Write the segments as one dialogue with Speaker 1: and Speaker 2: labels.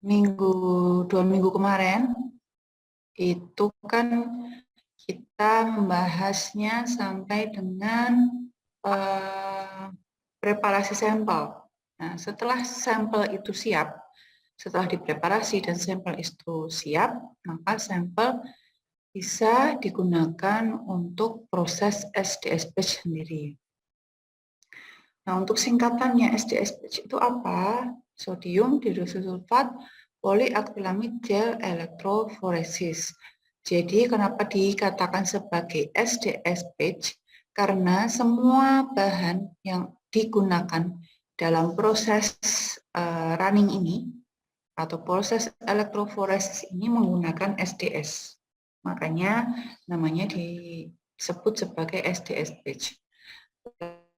Speaker 1: 2 minggu kemarin itu kan kita membahasnya sampai dengan preparasi sampel. Nah, setelah sampel itu siap, setelah dipreparasi dan sampel itu siap, maka sampel bisa digunakan untuk proses SDS batch sendiri. Nah, untuk singkatannya SDS batch itu apa? Sodium diodosulfat poliakrilamid gel elektroforesis. Jadi kenapa dikatakan sebagai SDS batch? Karena semua bahan yang digunakan dalam proses running ini atau proses elektroforesis ini menggunakan SDS. Makanya namanya disebut sebagai SDS batch.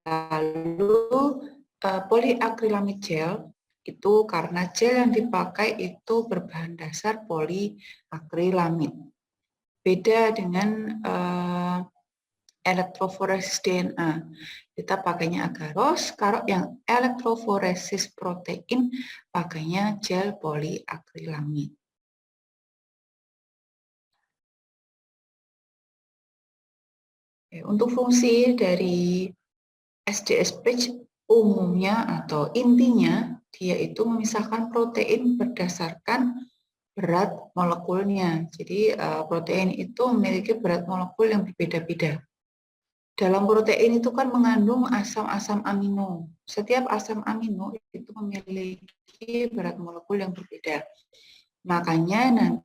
Speaker 1: Lalu poliakrilamid gel itu karena gel yang dipakai itu berbahan dasar poliakrilamid. Beda dengan elektroforesis DNA. Kita pakainya agaros, kalau yang elektroforesis protein pakainya gel poliakrilamid. Untuk fungsi dari SDS batch umumnya atau intinya dia itu memisahkan protein berdasarkan berat molekulnya. Jadi protein itu memiliki berat molekul yang berbeda-beda. Dalam protein itu kan mengandung asam-asam amino. Setiap asam amino itu memiliki berat molekul yang berbeda. Makanya nanti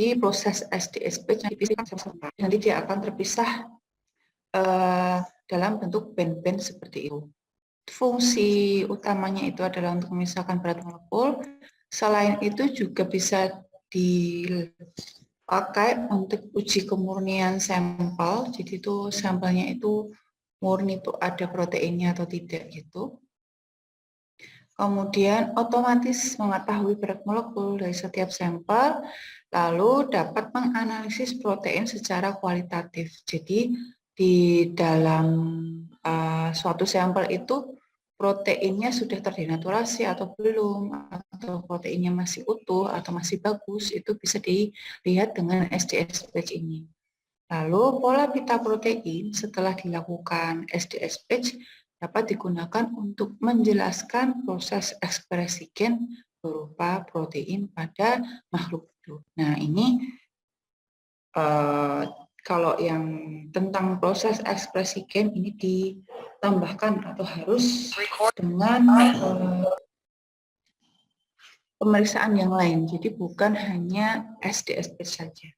Speaker 1: di proses SDS batch nanti dia akan terpisah dalam bentuk band-band seperti itu. Fungsi utamanya itu adalah untuk memisahkan berat molekul. Selain itu juga bisa dipakai untuk uji kemurnian sampel. Jadi itu sampelnya itu murni itu ada proteinnya atau tidak gitu. Kemudian otomatis mengetahui berat molekul dari setiap sampel, lalu dapat menganalisis protein secara kualitatif. Jadi di dalam suatu sampel itu proteinnya sudah terdenaturasi atau belum, atau proteinnya masih utuh atau masih bagus, itu bisa dilihat dengan SDS batch ini. Lalu pola pita protein setelah dilakukan SDS batch dapat digunakan untuk menjelaskan proses ekspresi gen berupa protein pada makhluk hidup. Nah, ini kalau yang tentang proses ekspresi gen ini ditambahkan atau harus dengan pemeriksaan yang lain. Jadi bukan hanya SDS batch saja.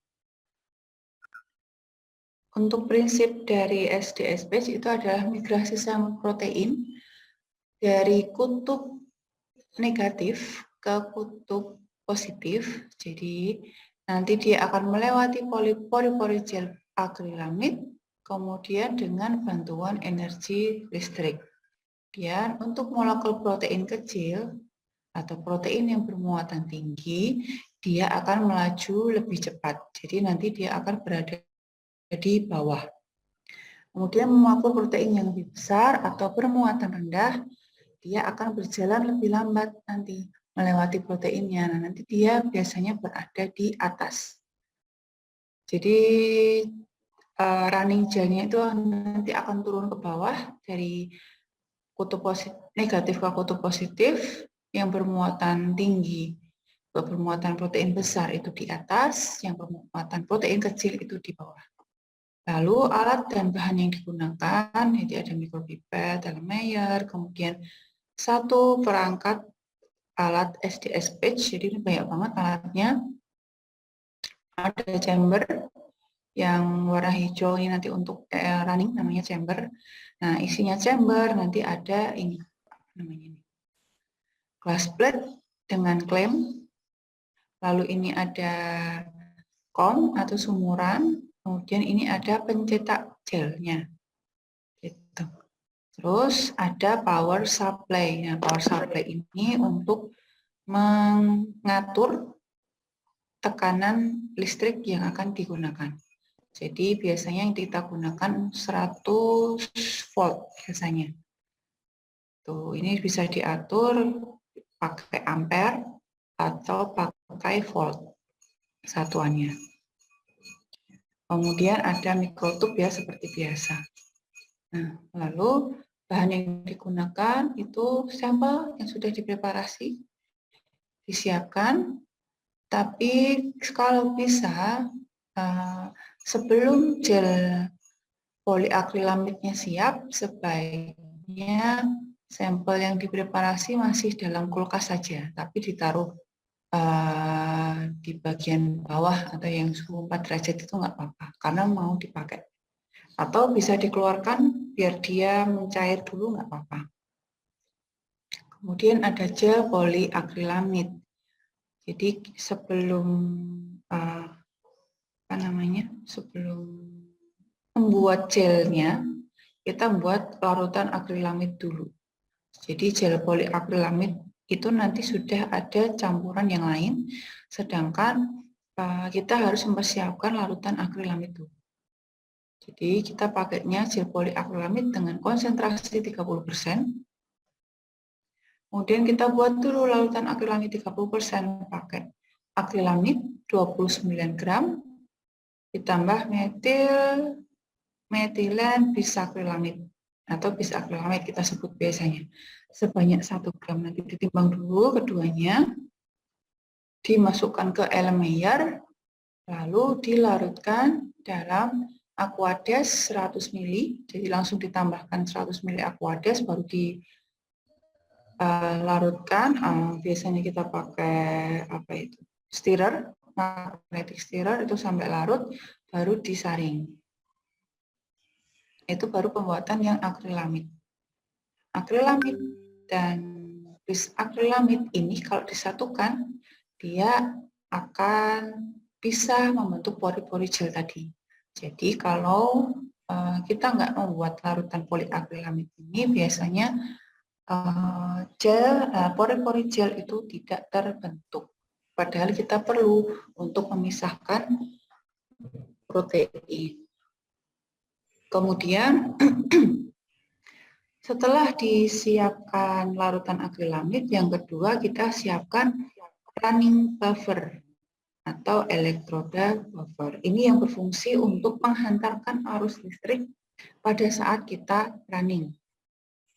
Speaker 1: Untuk prinsip dari SDS batch itu adalah migrasi sampel protein dari kutub negatif ke kutub positif. Jadi nanti dia akan melewati pori-pori gel akrilamid, kemudian dengan bantuan energi listrik. Dan untuk molekul protein kecil atau protein yang bermuatan tinggi, dia akan melaju lebih cepat. Jadi nanti dia akan berada di bawah. Kemudian molekul protein yang lebih besar atau bermuatan rendah, dia akan berjalan lebih lambat nanti melewati proteinnya. Nah, nanti dia biasanya berada di atas. Jadi running gelnya itu nanti akan turun ke bawah dari kutub negatif ke kutub positif, yang bermuatan tinggi bermuatan protein besar itu di atas, yang bermuatan protein kecil itu di bawah. Lalu alat dan bahan yang digunakan, jadi ada mikropipet, Erlenmeyer, kemudian satu perangkat alat SDS batch, jadi ini banyak banget alatnya. Ada chamber yang warna hijau ini nanti untuk running namanya chamber. Nah, isinya chamber nanti ada ini namanya ini. Glass plate dengan klem. Lalu ini ada kom atau sumuran. Kemudian ini ada pencetak gelnya. Gitu. Terus ada power supply. Nah, power supply ini untuk mengatur tekanan listrik yang akan digunakan. Jadi biasanya yang kita gunakan 100 volt biasanya. Tuh, ini bisa diatur pakai ampere atau pakai volt satuannya. Kemudian ada mikrotub ya seperti biasa. Nah, lalu bahan yang digunakan itu sampel yang sudah dipreparasi, disiapkan. Tapi kalau bisa sebelum gel poliakrilamidnya siap, sebaiknya sampel yang dipreparasi masih dalam kulkas saja, tapi ditaruh di bagian bawah atau yang suhu 4 derajat itu nggak apa-apa, karena mau dipakai. Atau bisa dikeluarkan biar dia mencair dulu nggak apa-apa. Kemudian ada gel poliakrilamid. Jadi sebelum sebelum membuat gelnya, kita buat larutan akrilamid dulu. Jadi gel poliakrilamid itu nanti sudah ada campuran yang lain, sedangkan kita harus mempersiapkan larutan akrilamid dulu. Jadi kita pakainya gel poliakrilamid dengan konsentrasi 30%. Kemudian kita buat dulu larutan akrilamid 30% pakai akrilamid 29 gram ditambah metilen bisakrilamid atau bisakrilamid kita sebut biasanya sebanyak 1 gram. Nanti ditimbang dulu keduanya, dimasukkan ke Erlenmeyer, lalu dilarutkan dalam Aquades 100 ml. Jadi langsung ditambahkan 100 ml Aquades baru dilarutkan. Biasanya kita pakai stirrer, magnetic stirrer itu sampai larut baru disaring. Itu baru pembuatan yang akrilamid. Akrilamid dan bisakrilamid ini kalau disatukan, dia akan bisa membentuk pori-pori gel tadi. Jadi kalau kita nggak membuat larutan poliakrilamid ini, biasanya pori-pori gel itu tidak terbentuk. Padahal kita perlu untuk memisahkan protein. Kemudian setelah disiapkan larutan akrilamid, yang kedua kita siapkan running buffer atau elektroda buffer. Ini yang berfungsi untuk menghantarkan arus listrik pada saat kita running.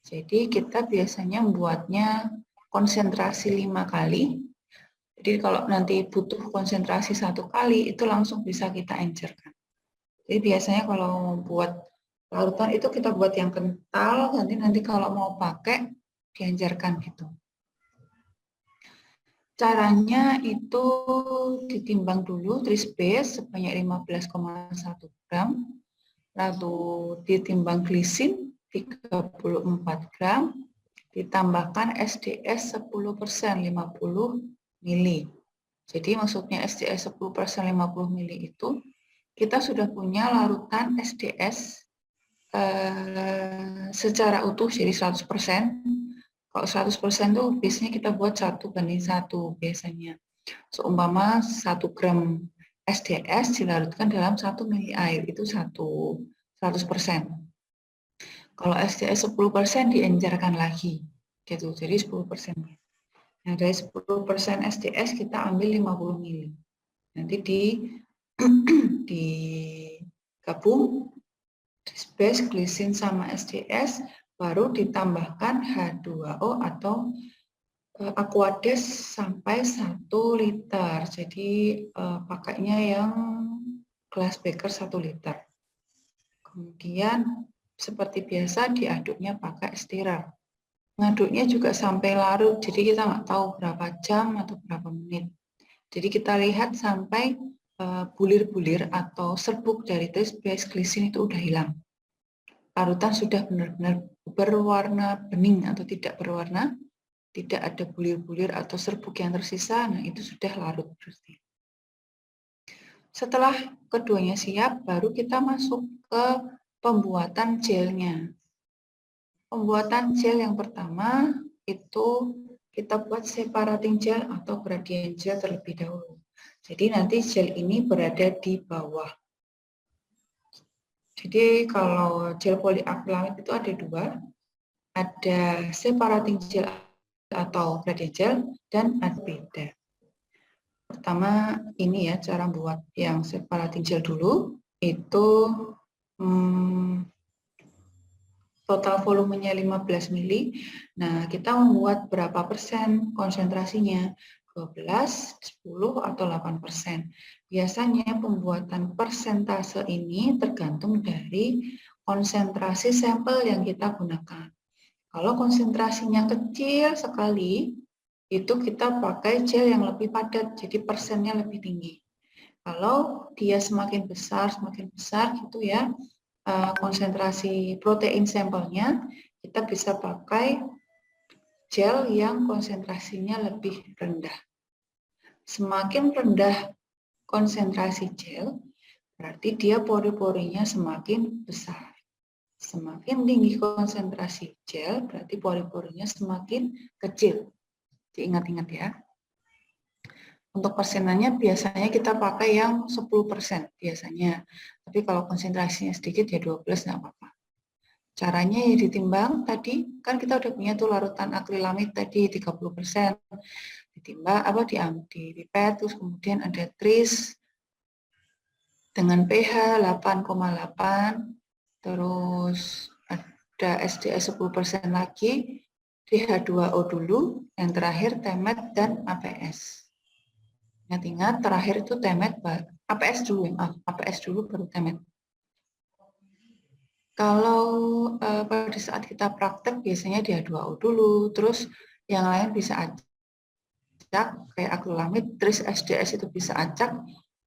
Speaker 1: Jadi kita biasanya membuatnya konsentrasi 5 kali. Jadi kalau nanti butuh konsentrasi 1 kali, itu langsung bisa kita encerkan. Jadi biasanya kalau buat larutan itu kita buat yang kental, nanti kalau mau pakai diencerkan gitu. Caranya itu ditimbang dulu tris base sebanyak 15,1 gram, lalu ditimbang glisin 34 gram, ditambahkan SDS 10% 50 mili. Jadi maksudnya SDS 10% 50 mili itu kita sudah punya larutan SDS secara utuh jadi 100%. Kalau 100% tuh biasanya kita buat 1:1 biasanya. Seumpama 1 gram SDS dilarutkan dalam 1 mili air, itu 100%. Kalau SDS 10% diencerkan lagi, gitu. Jadi 10%. Nah, dari 10% SDS kita ambil 50 mili. Nanti digabung base glisin sama SDS, baru ditambahkan H2O atau Aquades sampai 1 liter. Jadi pakainya yang gelas beker 1 liter. Kemudian seperti biasa diaduknya pakai stirrer. Ngaduknya juga sampai larut, jadi kita nggak tahu berapa jam atau berapa menit. Jadi kita lihat sampai bulir-bulir atau serbuk dari tris base glisin itu udah hilang. Larutan sudah benar-benar berwarna bening atau tidak berwarna, tidak ada bulir-bulir atau serbuk yang tersisa, nah itu sudah larut berarti. Setelah keduanya siap, baru kita masuk ke pembuatan gelnya. Pembuatan gel yang pertama itu kita buat separating gel atau gradient gel terlebih dahulu. Jadi nanti gel ini berada di bawah. Jadi kalau gel poliakrilamid itu ada dua, ada separating gel atau gradient gel dan ada beda. Pertama ini ya cara buat yang separating gel dulu, itu total volumenya 15 mili. Nah, kita membuat berapa persen konsentrasinya? 12, 10, atau 8%. Biasanya pembuatan persentase ini tergantung dari konsentrasi sampel yang kita gunakan. Kalau konsentrasinya kecil sekali, itu kita pakai gel yang lebih padat, jadi persennya lebih tinggi. Kalau dia semakin besar gitu ya, konsentrasi protein sampelnya, kita bisa pakai gel yang konsentrasinya lebih rendah. Semakin rendah konsentrasi gel, berarti dia pori-porinya semakin besar. Semakin tinggi konsentrasi gel, berarti pori-porinya semakin kecil. Diingat-ingat ya. Untuk persenannya biasanya kita pakai yang 10% biasanya. Tapi kalau konsentrasinya sedikit ya 12 nggak apa-apa. Caranya ya ditimbang tadi, kan kita udah punya tuh larutan akrilamid tadi 30%. Ditimbang di pipet, terus kemudian ada tris dengan pH 8,8, terus ada SDS 10% lagi, DH2O dulu, yang terakhir temet dan APS. Ingat-ingat terakhir itu temet, APS dulu ya, APS dulu baru temet. Kalau pada saat kita praktek biasanya DH2O dulu, terus yang lain bisa acak, kayak akrilamid, tris SDS itu bisa acak.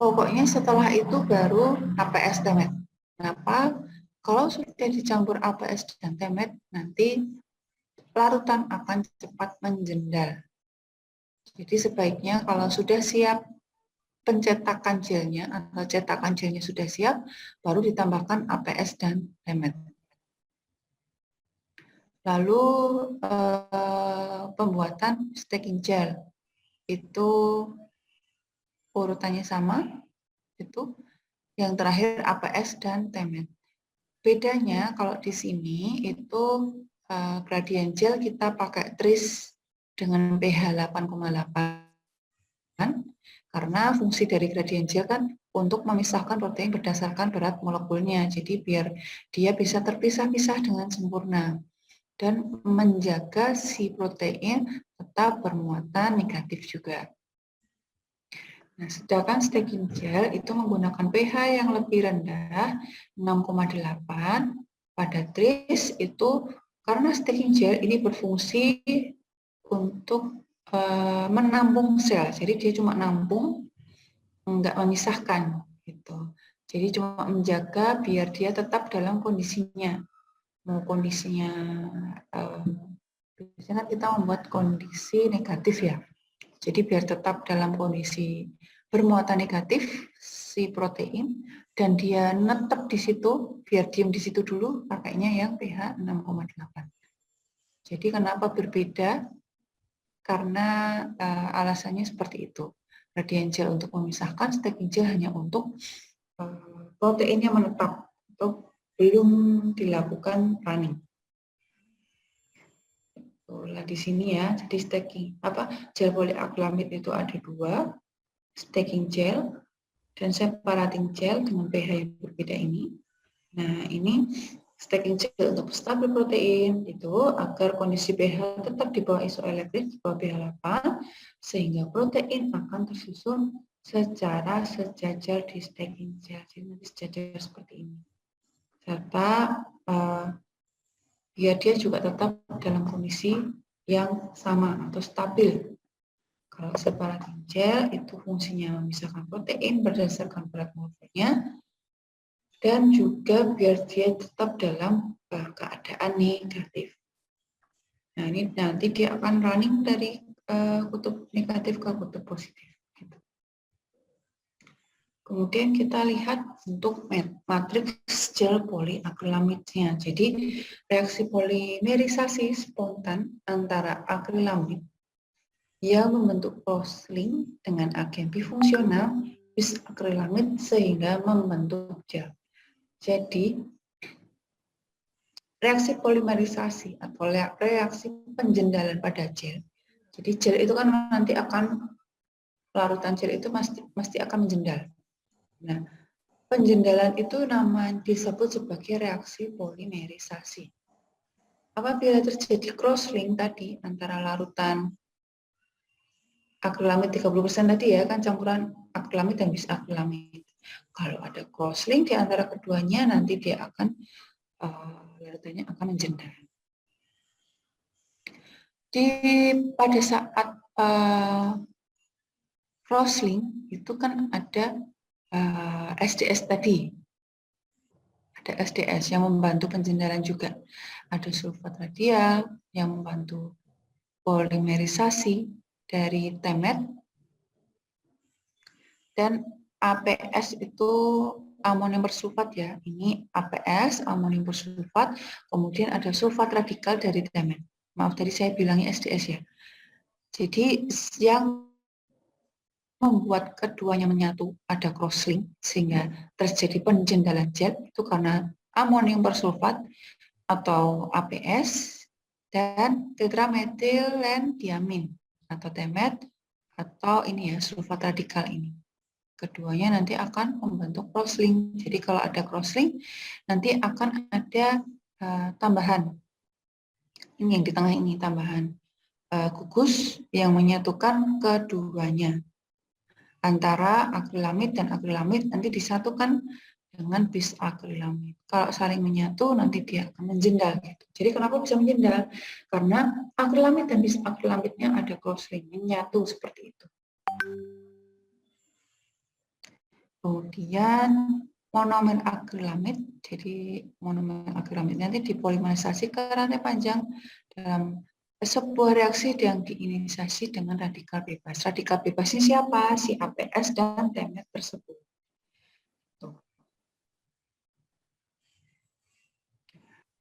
Speaker 1: Pokoknya setelah itu baru APS temet. Kenapa? Kalau sudah dicampur APS dan temet, nanti larutan akan cepat menjendal. Jadi sebaiknya kalau sudah siap pencetakan gelnya atau cetakan gelnya sudah siap, baru ditambahkan APS dan temet. Lalu pembuatan stacking gel itu urutannya sama, itu yang terakhir APS dan temet. Bedanya kalau di sini itu gradient gel kita pakai tris dengan pH 8,8 karena fungsi dari gradient gel kan untuk memisahkan protein berdasarkan berat molekulnya. Jadi biar dia bisa terpisah-pisah dengan sempurna dan menjaga si protein tetap bermuatan negatif juga. Nah, sedangkan stacking gel itu menggunakan pH yang lebih rendah, 6,8. Pada tris itu karena stacking gel ini berfungsi untuk menampung sel, jadi dia cuma nampung, nggak memisahkan gitu. Jadi cuma menjaga biar dia tetap dalam kondisinya. Mau kondisinya, biasanya kita membuat kondisi negatif ya. Jadi biar tetap dalam kondisi bermuatan negatif si protein dan dia netep di situ, biar diem di situ dulu, pakainya yang pH 6,8. Jadi kenapa berbeda? Karena alasannya seperti itu. Gradient gel untuk memisahkan, stacking gel hanya untuk proteinnya menetap atau belum dilakukan running. Nah, di sini ya, jadi stacking gel poliakrilamid itu ada dua, stacking gel dan separating gel dengan pH yang berbeda ini. Nah, ini stacking gel untuk stabil protein itu agar kondisi pH tetap di bawah isoelektrik, di bawah pH 8, sehingga protein akan tersusun secara sejajar di stacking gel. Jadi nanti sejajar seperti ini. Serta biar dia juga tetap dalam kondisi yang sama atau stabil. Kalau separating gel itu fungsinya memisahkan protein berdasarkan berat molekulnya dan juga biar dia tetap dalam keadaan negatif. Nah, ini nanti dia akan running dari kutub negatif ke kutub positif. Gitu. Kemudian kita lihat untuk matriks gel poliakrilamidnya. Jadi reaksi polimerisasi spontan antara akrilamid yang membentuk cross-link dengan agen bifungsional bis akrilamid sehingga membentuk gel. Jadi reaksi polimerisasi atau reaksi penjendalan pada gel. Jadi gel itu kan nanti akan, larutan gel itu mesti akan menjendal. Nah, penjendalan itu disebut sebagai reaksi polimerisasi. Apabila terjadi crosslink tadi antara larutan akrilamid 30% tadi ya, kan campuran akrilamid dan bisakrilamid. Kalau ada crosslink di antara keduanya, nanti dia akan larutannya akan menjendal. Pada saat crosslink itu kan ada SDS tadi. Ada SDS yang membantu penjendalan juga. Ada sulfat radial yang membantu polimerisasi dari temet. Dan APS itu amonium bersulfat ya. Ini APS, amonium bersulfat. Kemudian ada sulfat radikal dari temet. Maaf tadi saya bilangnya SDS ya. Jadi yang membuat keduanya menyatu ada crosslink sehingga terjadi penjendalan gel itu karena amonium bersulfat atau APS dan tetramethylenediamin atau temet atau ini ya sulfat radikal ini. Keduanya nanti akan membentuk crosslink. Jadi kalau ada crosslink nanti akan ada tambahan. Ini yang di tengah ini tambahan gugus yang menyatukan keduanya. Antara akrilamid dan akrilamid nanti disatukan dengan bisakrilamid. Kalau saling menyatu nanti dia akan menjendal gitu. Jadi kenapa bisa menjendal? Karena akrilamid dan bisakrilamidnya ada crosslink, menyatu seperti itu. Kemudian monomer akrilamid, jadi monomer akrilamid nanti dipolimerisasi ke rantai panjang dalam sebuah reaksi yang diinisiasi dengan radikal bebas. Radikal bebas ini siapa? Si APS dan temet tersebut. Tuh.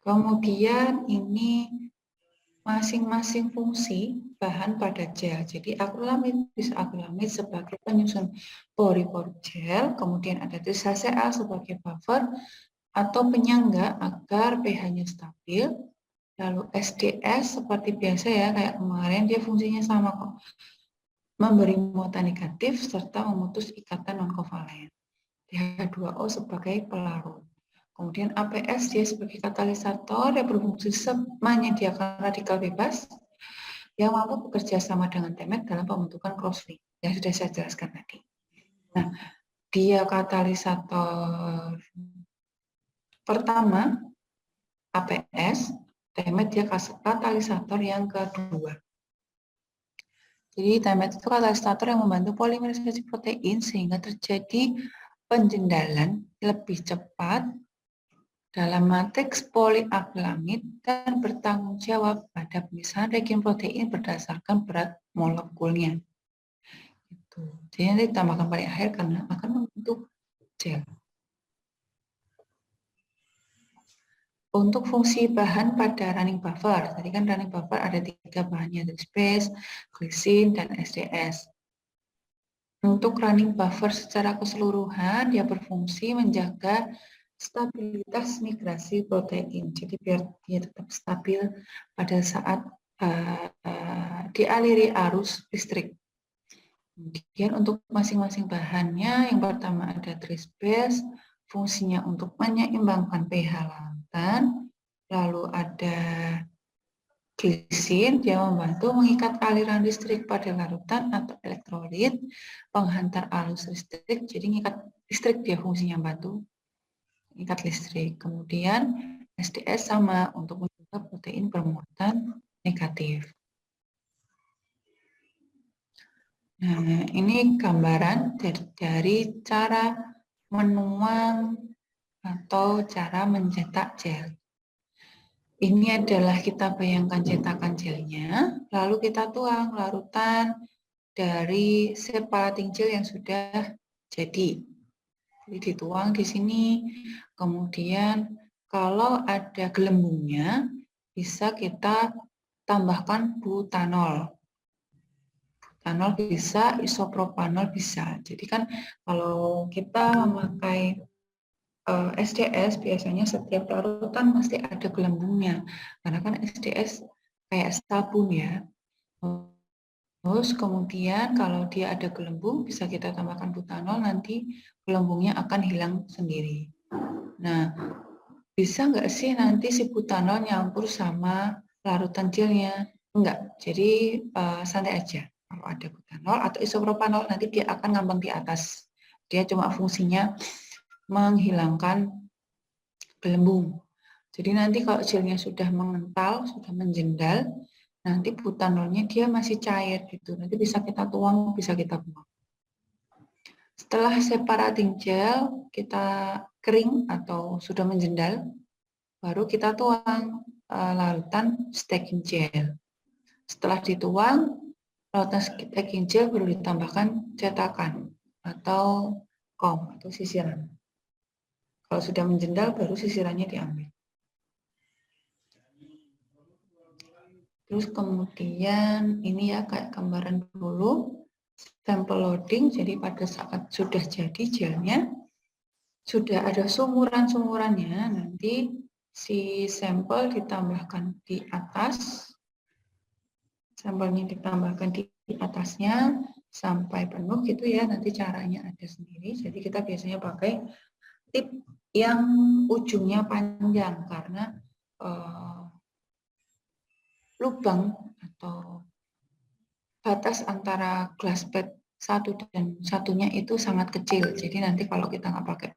Speaker 1: Kemudian ini masing-masing fungsi bahan pada gel. Jadi akrilamid, bisakrilamid sebagai penyusun pori-pori gel, kemudian ada HCl sebagai buffer atau penyangga agar pH-nya stabil. Lalu SDS seperti biasa ya, kayak kemarin dia fungsinya sama kok. Memberi muatan negatif serta memutus ikatan non-kovalen. H2O sebagai pelarut. Kemudian APS dia sebagai katalisator yang berfungsi menyediakan radikal bebas yang mampu bekerja sama dengan temet dalam pembentukan crosslink. Yang sudah saya jelaskan tadi. Nah, dia katalisator pertama APS, temet dia katalisator yang kedua. Jadi temet itu katalisator yang membantu polimerisasi protein sehingga terjadi penjendalan lebih cepat dalam matriks poliakrilamid dan bertanggung jawab pada pemisahan regen protein berdasarkan berat molekulnya. Jadi nanti ditambahkan paling akhir karena akan membentuk gel. Untuk fungsi bahan pada running buffer, tadi kan running buffer ada 3 bahannya, trisbase, glisin, dan SDS. Untuk running buffer secara keseluruhan, dia berfungsi menjaga stabilitas migrasi protein. Jadi biar dia tetap stabil pada saat dialiri arus listrik. Kemudian untuk masing-masing bahannya, yang pertama ada trisbase, fungsinya untuk menyeimbangkan pH larutan. Lalu ada glisin, dia membantu mengikat aliran listrik pada larutan atau elektrolit, penghantar arus listrik, jadi mengikat listrik dia fungsinya bantu mengikat listrik. Kemudian SDS sama untuk menjaga protein bermuatan negatif. Nah, ini gambaran dari cara menuang atau cara mencetak gel. Ini adalah kita bayangkan cetakan gelnya, lalu kita tuang larutan dari separating gel yang sudah jadi. Jadi dituang di sini, kemudian kalau ada gelembungnya, bisa kita tambahkan butanol. Butanol bisa, isopropanol bisa. Jadi kan kalau kita memakai SDS biasanya setiap larutan mesti ada gelembungnya, karena kan SDS kayak sabun ya. Terus kemudian kalau dia ada gelembung, bisa kita tambahkan butanol, nanti gelembungnya akan hilang sendiri. Nah, bisa nggak sih nanti si butanol nyampur sama larutan gelnya? Enggak, jadi santai aja. Kalau ada butanol atau isopropanol, nanti dia akan ngambang di atas. Dia cuma fungsinya menghilangkan gelembung. Jadi nanti kalau gelnya sudah mengental, sudah menjendal, nanti butanolnya dia masih cair gitu. Nanti bisa kita tuang, bisa kita buang. Setelah separating gel kita kering atau sudah menjendal, baru kita tuang larutan stacking gel. Setelah dituang, larutan stacking gel baru ditambahkan cetakan atau comb atau sisiran. Kalau sudah menjendal, baru sisirannya diambil. Terus kemudian ini ya kayak gambaran dulu, sampel loading. Jadi pada saat sudah jadi gelnya, sudah ada sumuran-sumurannya, nanti si sampel ditambahkan di atas, sampelnya ditambahkan di atasnya sampai penuh gitu ya. Nanti caranya ada sendiri. Jadi kita biasanya pakai tip yang ujungnya panjang karena lubang atau batas antara glass pad satu dan satunya itu sangat kecil. Jadi nanti kalau kita nggak pakai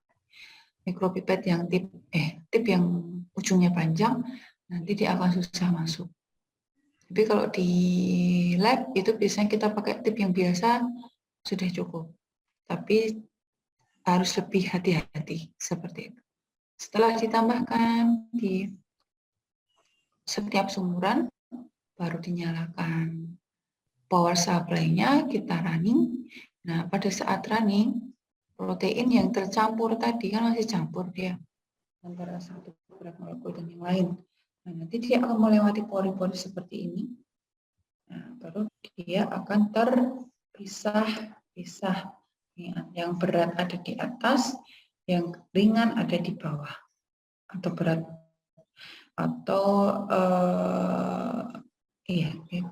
Speaker 1: micropipet yang tip yang ujungnya panjang, nanti dia akan susah masuk. Tapi kalau di lab itu biasanya kita pakai tip yang biasa sudah cukup. Tapi harus lebih hati-hati seperti itu. Setelah ditambahkan di setiap sumuran, baru dinyalakan power supply-nya, kita running. Nah, pada saat running, protein yang tercampur tadi kan masih campur dia antara satu berat molekul dan yang lain. Nah, nanti dia akan melewati pori-pori seperti ini. Nah, baru dia akan terpisah-pisah. Yang berat ada di atas, yang ringan ada di bawah. Atau berat atau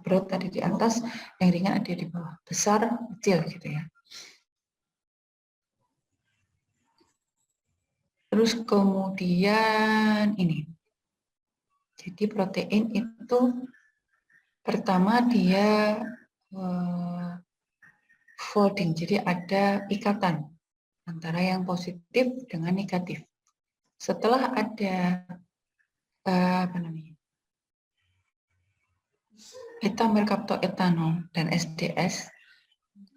Speaker 1: berat ada di atas, yang ringan ada di bawah, besar, kecil gitu ya. Terus kemudian ini, jadi protein itu pertama dia folding, jadi ada ikatan antara yang positif dengan negatif. Setelah ada beta merkaptoetanol dan SDS,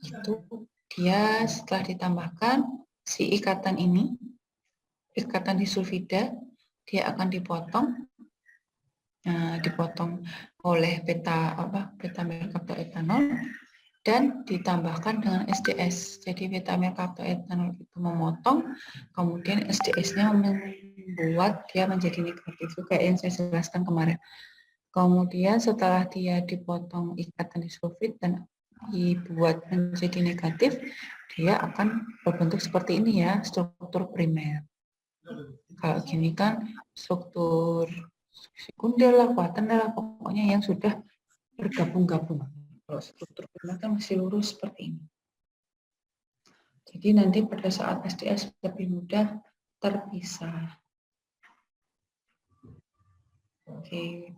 Speaker 1: itu dia setelah ditambahkan si ikatan ini, ikatan disulfida, dia akan dipotong oleh beta merkaptoetanol dan ditambahkan dengan SDS. Jadi beta merkaptoetanol itu memotong, kemudian SDS-nya membuat dia menjadi negatif, juga yang saya jelaskan kemarin. Kemudian setelah dia dipotong ikatan disulfid dan dibuat menjadi negatif, dia akan berbentuk seperti ini ya, struktur primer. Kalau gini kan struktur sekunder lah, kuaterner lah, pokoknya yang sudah bergabung-gabung. Kalau struktur primer kan masih lurus seperti ini. Jadi nanti pada saat SDS lebih mudah terpisah. Oke.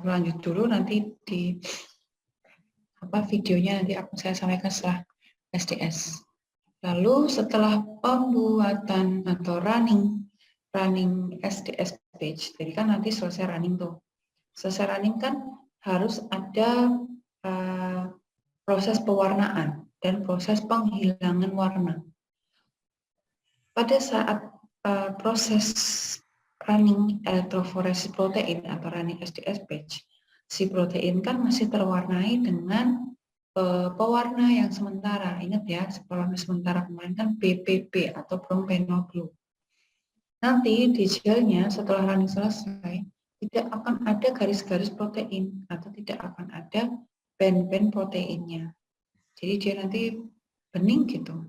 Speaker 1: Lanjut dulu nanti di videonya nanti akan saya sampaikan setelah SDS. Lalu setelah pembuatan atau running SDS page, jadi kan nanti selesai running tuh. Selesai running kan harus ada proses pewarnaan dan proses penghilangan warna. Pada saat proses running electrophoresis protein atau running SDS page, si protein kan masih terwarnai dengan pewarna yang sementara. Ingat ya, pewarna sementara kemarin kan BPB atau propanol blue. Nanti di gelnya setelah running selesai, tidak akan ada garis-garis protein atau tidak akan ada band-band proteinnya. Jadi dia nanti bening gitu.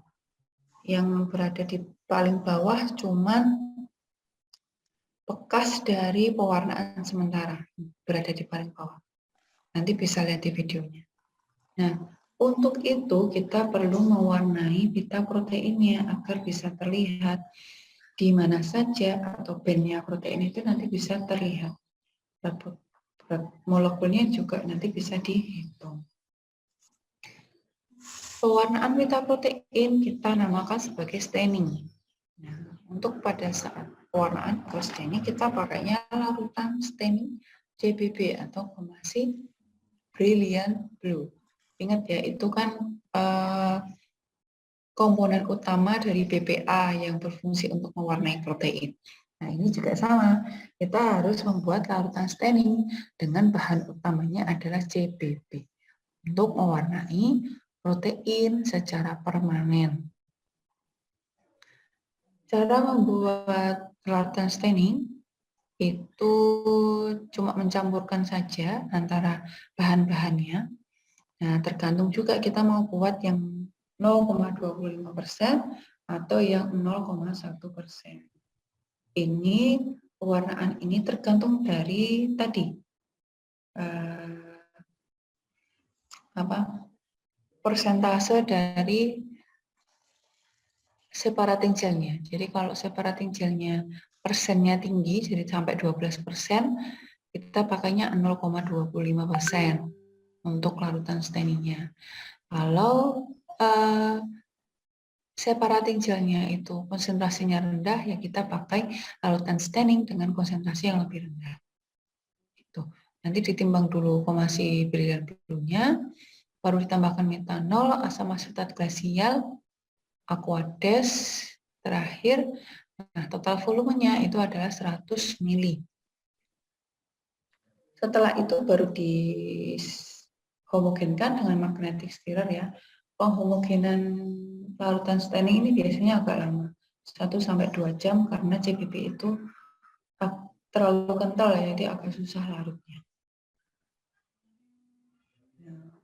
Speaker 1: Yang berada di paling bawah cuman bekas dari pewarnaan sementara berada di paling bawah. Nanti bisa lihat di videonya. Nah, untuk itu kita perlu mewarnai pita proteinnya agar bisa terlihat di mana saja atau bandnya protein itu nanti bisa terlihat. Berat molekulnya juga nanti bisa dihitung. Pewarnaan pita protein kita namakan sebagai staining. Nah, untuk pada saat pewarnaan atau staining kita pakainya larutan staining CBB atau kemasi brilliant blue. Ingat ya, itu kan komponen utama dari BPA yang berfungsi untuk mewarnai protein. Nah, ini juga sama. Kita harus membuat larutan staining dengan bahan utamanya adalah CBB untuk mewarnai protein secara permanen. Cara membuat larutan staining itu cuma mencampurkan saja antara bahan-bahannya. Nah, tergantung juga kita mau buat yang 0,25% atau yang 0,1%. Ini pewarnaan ini tergantung dari tadi persentase dari separating gelnya. Jadi kalau separating gelnya persennya tinggi, jadi sampai 12%, kita pakainya 0,25% untuk larutan stainingnya. Kalau separating gelnya itu konsentrasinya rendah, ya kita pakai larutan staining dengan konsentrasi yang lebih rendah. Itu. Nanti ditimbang dulu kemasi brilliant blue-nya, baru ditambahkan metanol, asam asetat glasial, aquades, terakhir. Nah, total volumenya itu adalah 100 ml. Setelah itu baru dihomogenkan dengan magnetic stirrer ya. Penghomogenan larutan staining ini biasanya agak lama, 1-2 jam karena CBB itu terlalu kental ya, jadi agak susah larutnya. Nah,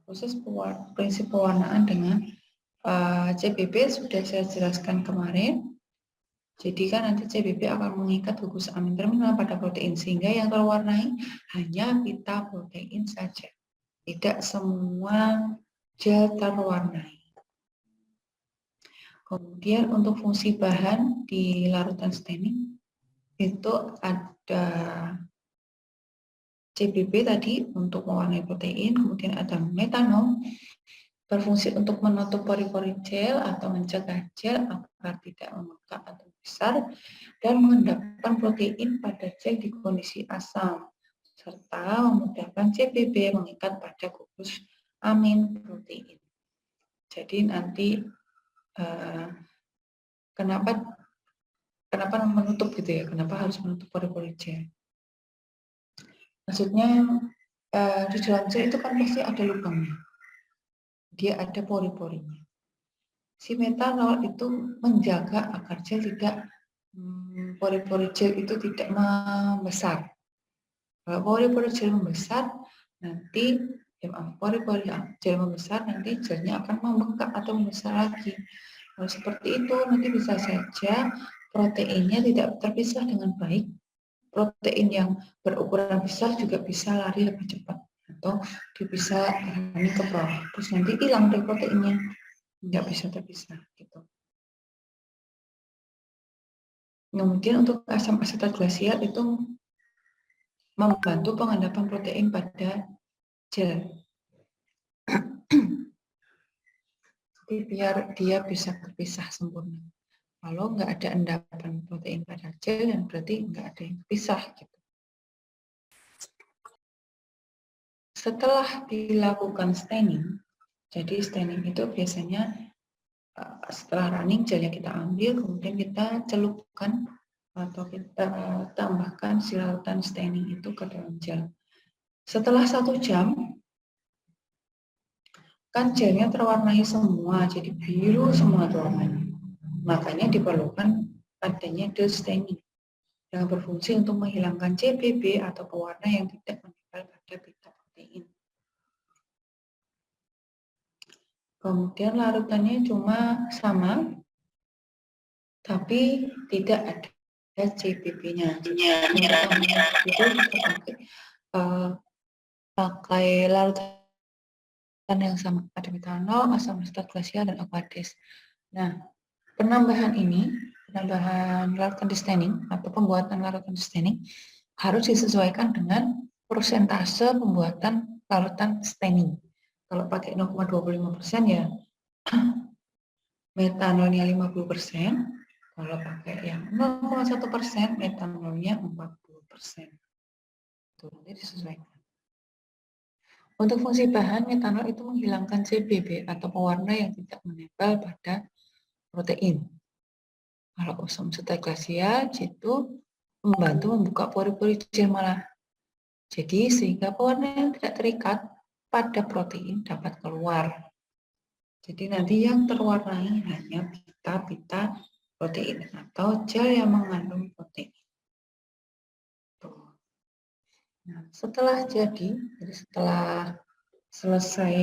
Speaker 1: prinsip pewarnaan dengan CBB sudah saya jelaskan kemarin. Jadi kan nanti CBB akan mengikat gugus amin terminal pada protein sehingga yang terwarnai hanya pita protein saja. Tidak semua gel terwarnai. Kemudian untuk fungsi bahan di larutan staining itu ada CBB tadi untuk mewarnai protein, kemudian ada metanol berfungsi untuk menutup pori-pori gel atau mencegah gel agar tidak membengkak atau besar dan mengendapkan protein pada gel di kondisi asam serta memudahkan CBB mengikat pada gugus amin protein. Jadi nanti kenapa menutup gitu ya? Kenapa harus menutup pori-pori gel? Maksudnya di dalam gel itu kan pasti ada lubangnya. Dia ada pori-porinya. Si metanol itu menjaga agar gel tidak pori-pori gel itu tidak membesar. Kalau pori-pori gel membesar, nanti pori-pori gel membesar, nanti gelnya akan membengkak atau membesar lagi. Kalau seperti itu, nanti bisa saja proteinnya tidak terpisah dengan baik. Protein yang berukuran besar juga bisa lari lebih cepat atau dia bisa lari ke bawah. Terus nanti hilang deh proteinnya, nggak bisa terpisah gitu. Kemudian untuk asam asetat glasial itu membantu pengendapan protein pada gel. Jadi biar dia bisa terpisah sempurna. Kalau nggak ada endapan protein pada gel, dan berarti nggak ada yang terpisah gitu. Setelah dilakukan staining, jadi staining itu biasanya setelah running gelnya kita ambil, kemudian kita celupkan atau kita tambahkan si larutan staining itu ke dalam gel. Setelah 1 jam, kan gelnya terwarnai semua, jadi biru semua warnanya. Makanya diperlukan adanya destaining yang berfungsi untuk menghilangkan CBB atau pewarna yang tidak menempel pada beta protein. Kemudian larutannya cuma sama tapi tidak ada CPP-nya. Itu pakai larutan yang sama, ada metanol, asam asetat glasial, dan aquades. Nah, penambahan larutan distaining atau pembuatan larutan distaining harus disesuaikan dengan persentase pembuatan larutan staining. Kalau pakai 0,25% ya metanolnya 50%, kalau pakai yang 0,1% metanolnya 40%. Itu nanti disesuaikan. Untuk fungsi bahan, metanol itu menghilangkan CBB atau pewarna yang tidak menempel pada protein. Kalau asam asetat glasial itu membantu membuka pori-pori gel malah. Jadi sehingga pewarna yang tidak terikat pada protein dapat keluar. Jadi nanti yang terwarnai hanya pita-pita protein atau gel yang mengandung protein. Nah, setelah setelah selesai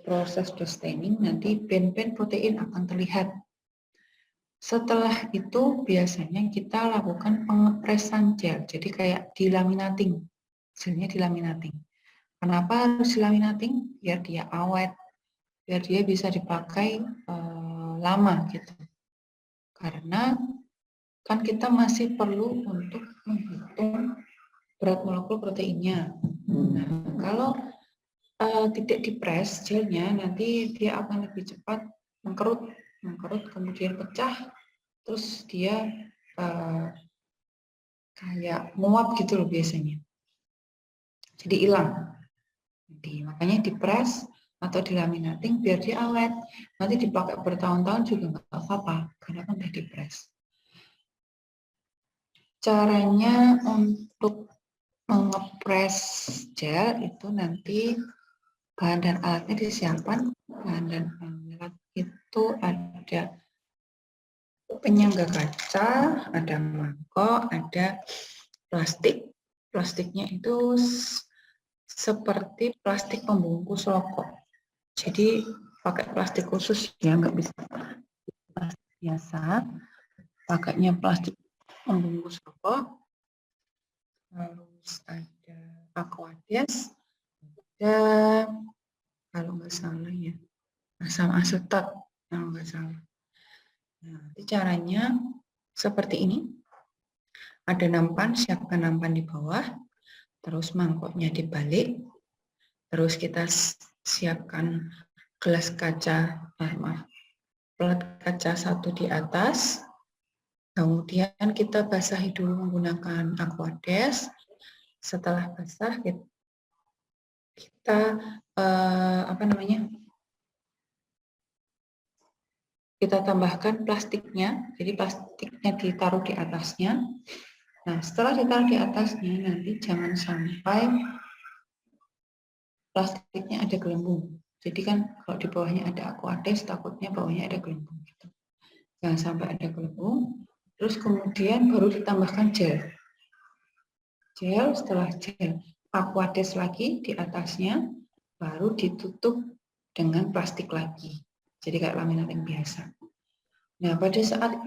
Speaker 1: proses destaining, nanti band-band protein akan terlihat. Setelah itu biasanya kita lakukan pengepresan gel, jadi kayak dilaminating, gelnya dilaminating. Kenapa harus dilaminating? Biar dia awet, biar dia bisa dipakai lama gitu. Karena kan kita masih perlu untuk menghitung berat molekul proteinnya. Nah, kalau tidak dipres gelnya, nanti dia akan lebih cepat mengkerut kemudian pecah, terus dia kayak menguap gitu loh biasanya, jadi hilang. Jadi makanya dipres atau dilaminating biar dia awet, nanti dipakai bertahun-tahun juga nggak apa-apa karena kan udah dipres. Caranya untuk mengepres gel itu nanti bahan dan alatnya disiapkan. Bahan dan alat itu ada penyangga kaca, ada mangkok, ada plastik. Plastiknya itu seperti plastik pembungkus rokok. Jadi pakai plastik khusus ya, nggak bisa plastik biasa. Pakainya plastik pembungkus rokok. Terus ada aquades, ada kalau nggak salah ya asam asetat kalau nggak salah. Nah, caranya seperti ini. Ada nampan, siapkan nampan di bawah, terus mangkoknya dibalik, terus kita siapkan gelas kaca, pelat kaca satu di atas, kemudian kita basahi dulu menggunakan aquades. Setelah basah kita kita tambahkan plastiknya, jadi plastiknya ditaruh di atasnya. Nah, setelah ditaruh di atasnya, nanti jangan sampai plastiknya ada gelembung. Jadi kan kalau di bawahnya ada aquades, takutnya bawahnya ada gelembung. Gitu. Jangan sampai ada gelembung. Terus kemudian baru ditambahkan gel. Gel, setelah gel, aquades lagi di atasnya, baru ditutup dengan plastik lagi. Jadi kayak laminating biasa. Nah, pada saat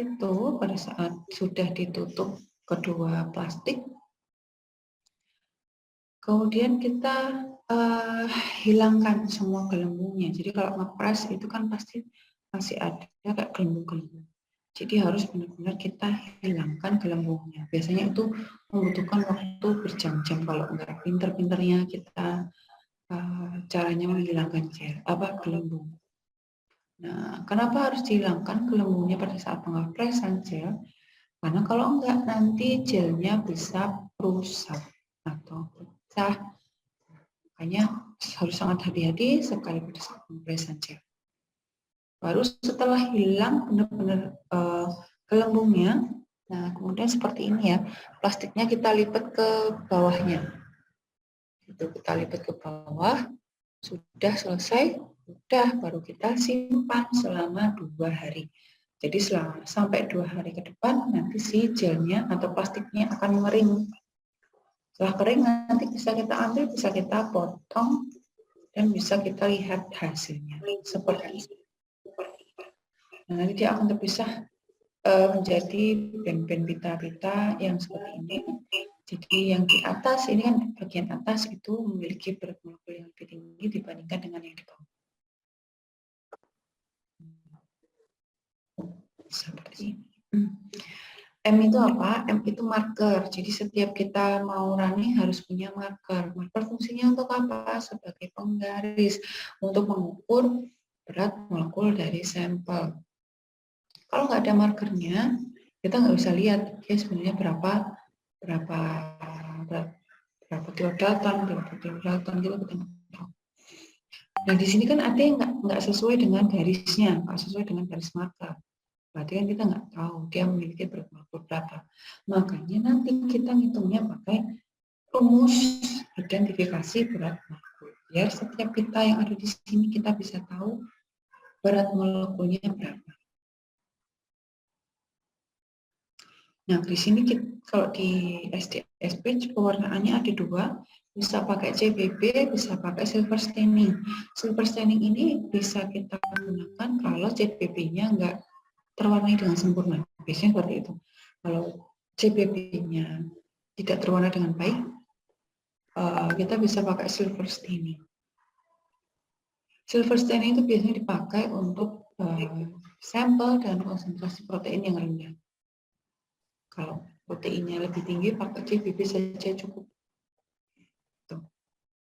Speaker 1: sudah ditutup kedua plastik, kemudian kita hilangkan semua gelembungnya. Jadi kalau ngepres itu kan pasti masih ada kayak gelembung-gelembung. Jadi harus benar-benar kita hilangkan gelembungnya. Biasanya itu membutuhkan waktu berjam-jam kalau enggak pinter-pinternya kita caranya menghilangkan gelembung. Nah, kenapa harus dihilangkan gelembungnya pada saat pengepresan gel? Karena kalau enggak nanti gelnya bisa rusak atau pecah. Makanya harus sangat hati-hati sekali pada saat pengepresan gel. Baru setelah hilang benar-benar gelembungnya, nah kemudian seperti ini ya, plastiknya kita lipat ke bawahnya. Itu kita lipat ke bawah, sudah selesai, udah baru kita simpan selama 2 hari. Jadi sampai 2 hari ke depan nanti si gelnya atau plastiknya akan mengering. Setelah kering nanti bisa kita ambil, bisa kita potong dan bisa kita lihat hasilnya seperti ini. Nah, nanti dia akan terpisah menjadi band-band pita-pita yang seperti ini. Jadi yang di atas ini kan bagian atas itu memiliki berat molekul yang lebih tinggi dibandingkan dengan yang di bawah. Seperti ini. M itu apa? M itu marker. Jadi setiap kita mau running harus punya marker. Marker fungsinya untuk apa? Sebagai penggaris untuk mengukur berat molekul dari sampel. Kalau nggak ada markernya, kita nggak bisa lihat dia sebenarnya berapa kilodalton gitu kita nggak tahu. Nah di sini kan ada yang nggak sesuai dengan garisnya, nggak sesuai dengan garis marker. Berarti kan kita nggak tahu dia memiliki berat molekul berapa. Makanya nanti kita ngitungnya pakai rumus identifikasi berat molekul. Biar setiap kita yang ada di sini kita bisa tahu berat molekulnya berapa. Nah, di sini kalau di SDSP pewarnaannya ada dua, bisa pakai CBB, bisa pakai silver staining. Silver staining ini bisa kita gunakan kalau CBB-nya nggak terwarnai dengan sempurna. Biasanya seperti itu. Kalau CBB-nya tidak terwarna dengan baik, kita bisa pakai silver staining. Silver staining itu biasanya dipakai untuk sampel dan konsentrasi protein yang rendah. Kalau proteinnya lebih tinggi, pakai CBB saja cukup.